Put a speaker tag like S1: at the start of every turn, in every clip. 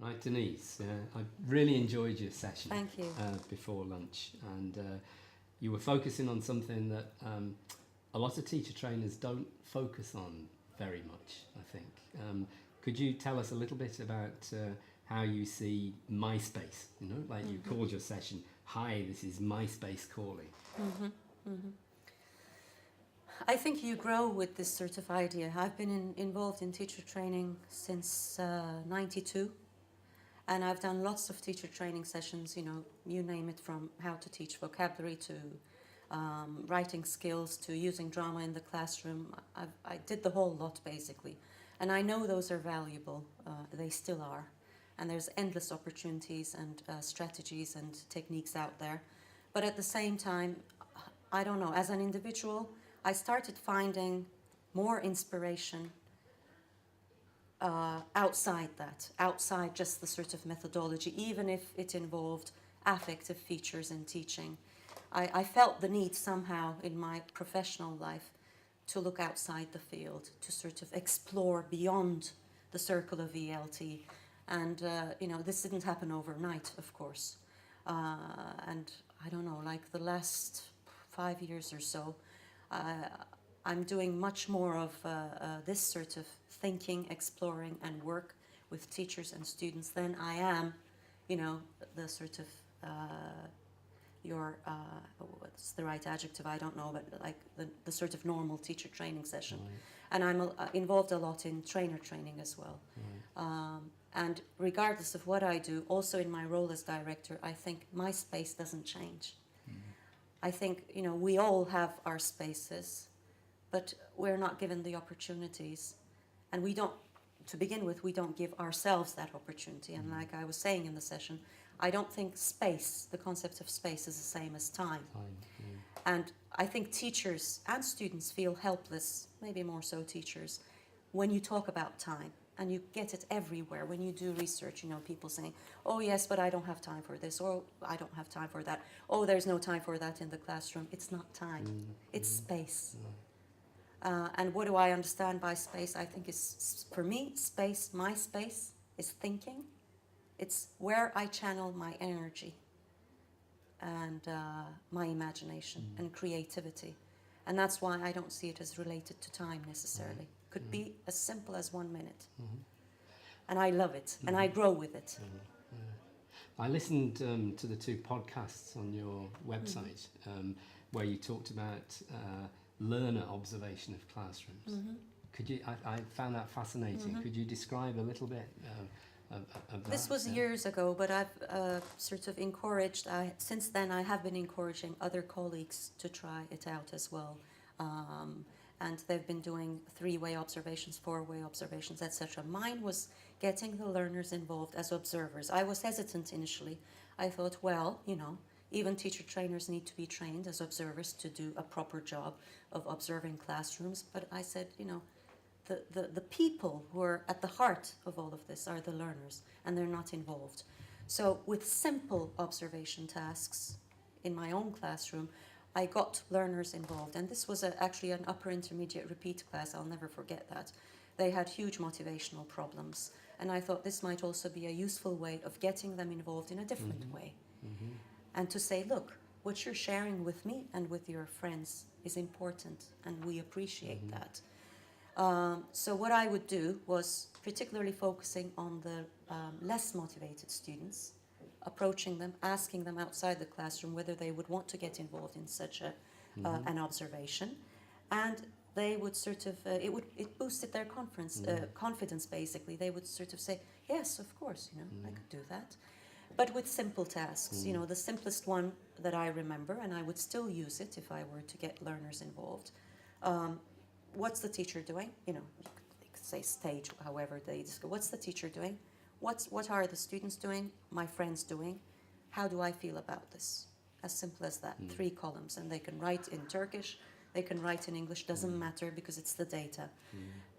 S1: Right, Denise, I really enjoyed your session.
S2: Thank you.
S1: Before lunch, and you were focusing on something that a lot of teacher trainers don't focus on very much, I think. Could you tell us a little bit about how you see MySpace? You know, like you called your session, "Hi, this is MySpace calling."
S2: I think you grow with this sort of idea. I've been involved in teacher training since '92, and I've done lots of teacher training sessions, you know, you name it, from how to teach vocabulary to writing skills to using drama in the classroom. I did the whole lot, basically. And I know those are valuable. They still are. And there's endless opportunities and strategies and techniques out there. But at the same time, I don't know, as an individual, I started finding more inspiration outside just the sort of methodology, even if it involved affective features in teaching. I felt the need somehow in my professional life to look outside the field, to sort of explore beyond the circle of ELT. And, you know, this didn't happen overnight, of course. And I don't know, like the last 5 years or so, I'm doing much more of this sort of thinking, exploring, and work with teachers and students than I am, you know, the sort of what's the right adjective? I don't know, but like the sort of normal teacher training session. And I'm involved a lot in trainer training as well. And regardless of what I do, also in my role as director, I think my space doesn't change. I think, you know, we all have our spaces, but we're not given the opportunities. And we don't, to begin with, we don't give ourselves that opportunity. And like I was saying in the session, I don't think space, the concept of space, is the same as time. And I think teachers and students feel helpless, maybe more so teachers, when you talk about time. And you get it everywhere when you do research, you know, people saying, "Oh yes, but I don't have time for this," or "I don't have time for that," "Oh, there's no time for that in the classroom." It's not time, it's space. And what do I understand by space? I think is, for me, space, my space, is thinking. It's where I channel my energy and my imagination and creativity. And that's why I don't see it as related to time necessarily. Could be as simple as 1 minute. And I love it, and I grow with it.
S1: I listened to the 2 podcasts on your website where you talked about learner observation of classrooms. Could you? I found that fascinating. Could you describe a little bit of that?
S2: This was years ago, but I've sort of encouraged. Since then, I have been encouraging other colleagues to try it out as well. And they've been doing 3-way observations, 4-way observations, etc. Mine was getting the learners involved as observers. I was hesitant initially. I thought, well, you know, even teacher trainers need to be trained as observers to do a proper job of observing classrooms. But I said, you know, the people who are at the heart of all of this are the learners, and they're not involved. So with simple observation tasks in my own classroom, I got learners involved, and this was actually an upper intermediate repeat class. I'll never forget that. They had huge motivational problems, and I thought this might also be a useful way of getting them involved in a different way. And to say, look, what you're sharing with me and with your friends is important, and we appreciate that. So what I would do was particularly focusing on the less motivated students, approaching them, asking them outside the classroom whether they would want to get involved in such an observation, and they would sort of it boosted their confidence. Basically, they would sort of say, "Yes, of course, you know, I could do that." But with simple tasks, you know, the simplest one that I remember, and I would still use it if I were to get learners involved. What's the teacher doing? You know, you could say stage, however they just go. What's the teacher doing? What are the students doing? My friends doing? How do I feel about this? As simple as that. 3 columns, and they can write in Turkish, they can write in English, doesn't matter because it's the data.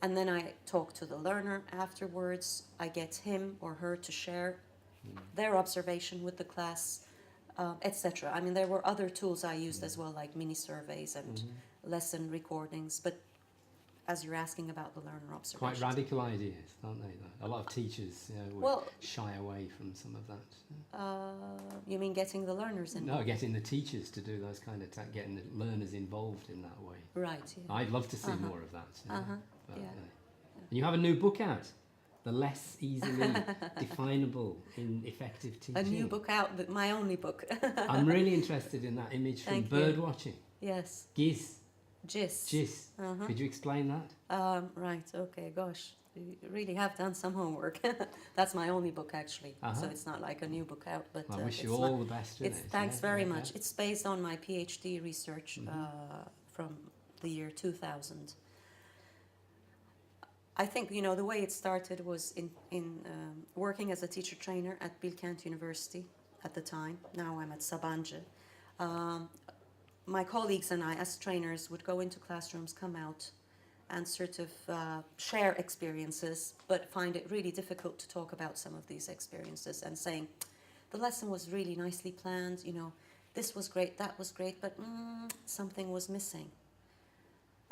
S2: And then I talk to the learner afterwards. I get him or her to share their observation with the class, etc. I mean, there were other tools I used as well, like mini surveys and lesson recordings, but as you're asking about the learner
S1: Quite
S2: observations.
S1: radical ideas, aren't they? Though? A lot of teachers would
S2: Well,
S1: shy away from some of that.
S2: you mean getting the learners involved?
S1: No, getting the teachers to do those kind of getting the learners involved in that way.
S2: Right. Yeah.
S1: I'd love to see more of that. But,
S2: Yeah.
S1: And you have a new book out, The Less Easily Definable in Effective Teaching.
S2: A new book out, but my only book.
S1: I'm really interested in that image from
S2: Thank you.
S1: bird watching.
S2: Yes.
S1: GISS.
S2: GISS.
S1: GISS. Could you explain that?
S2: Right. Okay. Gosh, you really have done some homework. That's my only book actually, so it's not like a new book out. But
S1: I wish you
S2: it's
S1: all the best with it.
S2: Thanks
S1: Yeah,
S2: very
S1: yeah,
S2: much.
S1: yeah.
S2: It's based on my PhD research from the year 2000. I think the way it started was in working as a teacher trainer at Bilkent University at the time. Now I'm at Sabancı. My colleagues and I, as trainers, would go into classrooms, come out, and sort of share experiences, but find it really difficult to talk about some of these experiences and saying, the lesson was really nicely planned, this was great, that was great, but something was missing.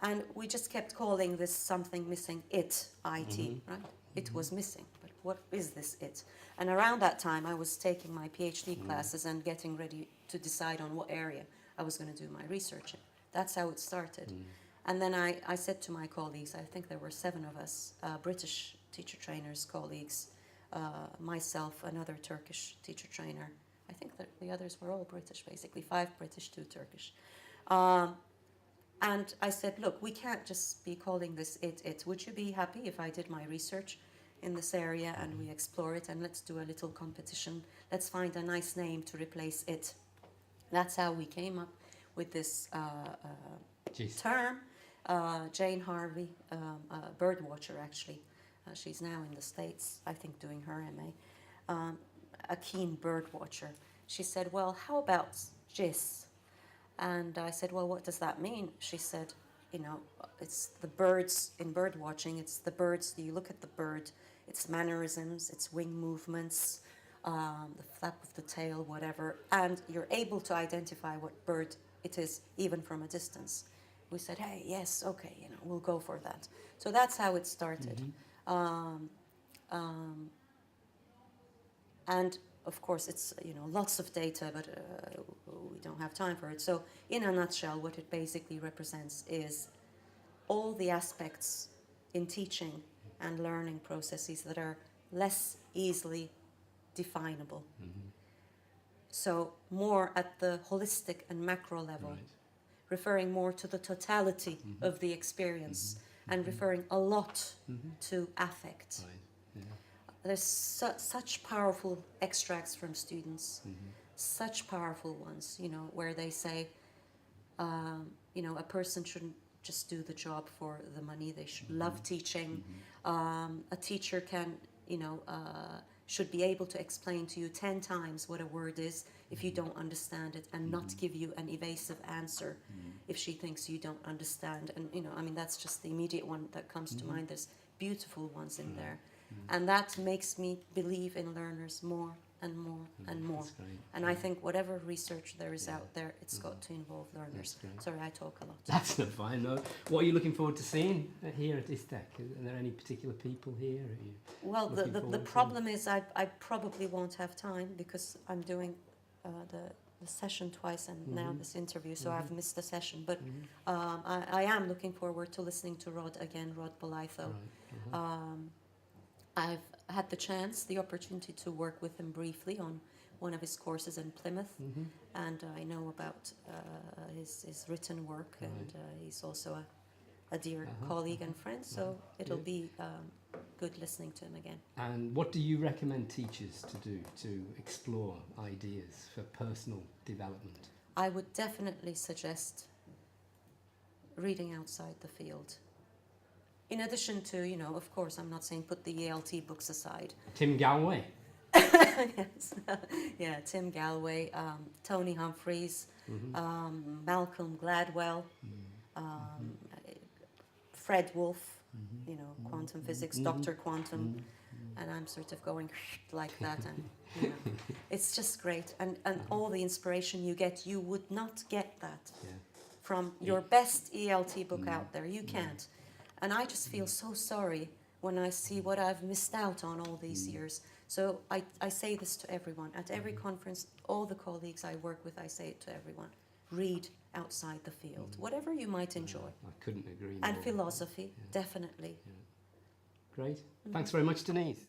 S2: And we just kept calling this something missing it, IT, right? It was missing, but what is this it? And around that time, I was taking my PhD classes and getting ready to decide on what area I was going to do my research in. That's how it started. And then I said to my colleagues, I think there were 7 of us, British teacher trainers, colleagues, myself, another Turkish teacher trainer. I think that the others were all British, basically, 5 British, 2 Turkish. And I said, look, we can't just be calling this it. Would you be happy if I did my research in this area and we explore it, and let's do a little competition. Let's find a nice name to replace it. That's how we came up with this term. Jane Harvey, a bird watcher actually. She's now in the States, I think, doing her MA. A keen bird watcher. She said, well, how about GISS? And I said, well, what does that mean? She said, it's the birds in bird watching. It's the birds, you look at the bird, its mannerisms, its wing movements, the flap of the tail, whatever, and you're able to identify what bird it is, even from a distance. We said, hey, yes, okay, we'll go for that. So that's how it started. And of course, it's lots of data, but we don't have time for it. So in a nutshell, what it basically represents is all the aspects in teaching and learning processes that are less easily definable. So more at the holistic and macro level, referring more to the totality of the experience and referring a lot to affect. There's such powerful extracts from students, such powerful ones, where they say, a person shouldn't just do the job for the money, they should love teaching. A teacher can, should be able to explain to you 10 times what a word is if you don't understand it, and not give you an evasive answer if she thinks you don't understand. And, that's just the immediate one that comes to mind. There's beautiful ones in there. And that makes me believe in learners more and more and more. And I think whatever research there is out there, it's got to involve learners. Sorry, I talk a lot.
S1: That's not fine, no. What are you looking forward to seeing here at ISTEK? Are there any particular people here?
S2: Well, the problem is I probably won't have time, because I'm doing the session twice and now this interview, so I've missed the session. But I am looking forward to listening to Rod again, Rod Bolaitho. I've had the opportunity to work with him briefly on one of his courses in Plymouth, and I know about his written work, and he's also a dear colleague and friend, so it'll be good listening to him again.
S1: And what do you recommend teachers to do to explore ideas for personal development?
S2: I would definitely suggest reading outside the field. In addition to, of course, I'm not saying put the ELT books aside.
S1: Tim Galway.
S2: Yes. Yeah, Tim Galway, Tony Humphreys, Malcolm Gladwell, Fred Wolf, quantum physics, Dr. Quantum, and I'm sort of going like that, and it's just great. And all the inspiration you get, you would not get that from your best ELT book out there. You can't. And I just feel so sorry when I see what I've missed out on all these years. So I say this to everyone. At every conference, all the colleagues I work with, I say it to everyone. Read outside the field, whatever you might enjoy.
S1: I couldn't agree more.
S2: And philosophy, definitely.
S1: Great. Thanks very much, Deniz.